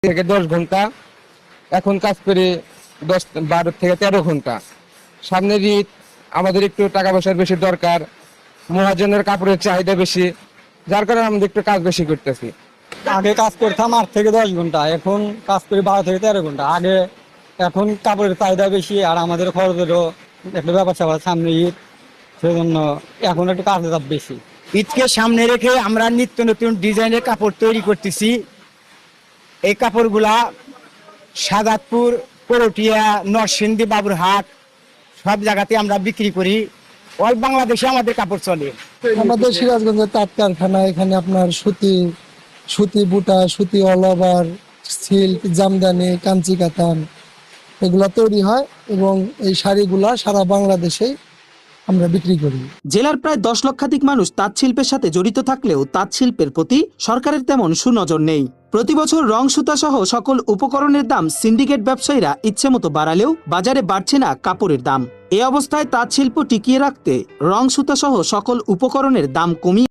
থেকে 10 ঘন্টা, এখন কাজ করি 12 থেকে 13 ঘন্টা। সামনের ঈদ, আমাদের একটু টাকা পয়সার বেশি দরকার, মহাজনের কাপড়ের চাহিদা বেশি, যার কারণে আমাদের একটু কাজ বেশি করতেছি। আগে কাজ করতাম 8 থেকে 10 ঘন্টা, এখন কাজ করি 12 থেকে 13 ঘন্টা। এখন কাপড়ের চাহিদা বেশি আর আমাদের খরচেরও একটা ব্যাপার স্যাপার, সামনে ঈদ, সেজন্য এখন একটু কাজের চাপ বেশি। ঈদকে সামনে রেখে আমরা নিত্য নতুন ডিজাইনের কাপড় তৈরি করতেছি। এই কাপড়গুলা সাদাতপুর, করটিয়া, নরসিংদী, বাবুরহাট সব জায়গাতে আমরা বিক্রি করি। অল বাংলাদেশে আমাদের কাপড় চলে। আমাদের সিরাজগঞ্জের তাঁত কারখানা, এখানে আপনার সুতি বুটা, সুতি all over, silk, Jamdani, Kanchi কাতান এগুলা তৈরি হয় এবং এই শাড়িগুলা সারা বাংলাদেশেই আমরা বিক্রি করি। জেলার প্রায় 10 লক্ষাধিক মানুষ তাঁত শিল্পের সাথে জড়িত থাকলেও তাঁত শিল্পের প্রতি সরকারের তেমন সুনজর নেই। প্রতি বছর রং সুতা সহ সকল উপকরণের দাম সিন্ডিকেট ব্যবসায়ীরা ইচ্ছে মতো বাড়ালেও বাজারে বাড়ছে না কাপড়ের দাম। এই অবস্থায় তাঁত শিল্প টিকিয়ে রাখতে রং সুতা সহ সকল উপকরণের দাম কমিয়ে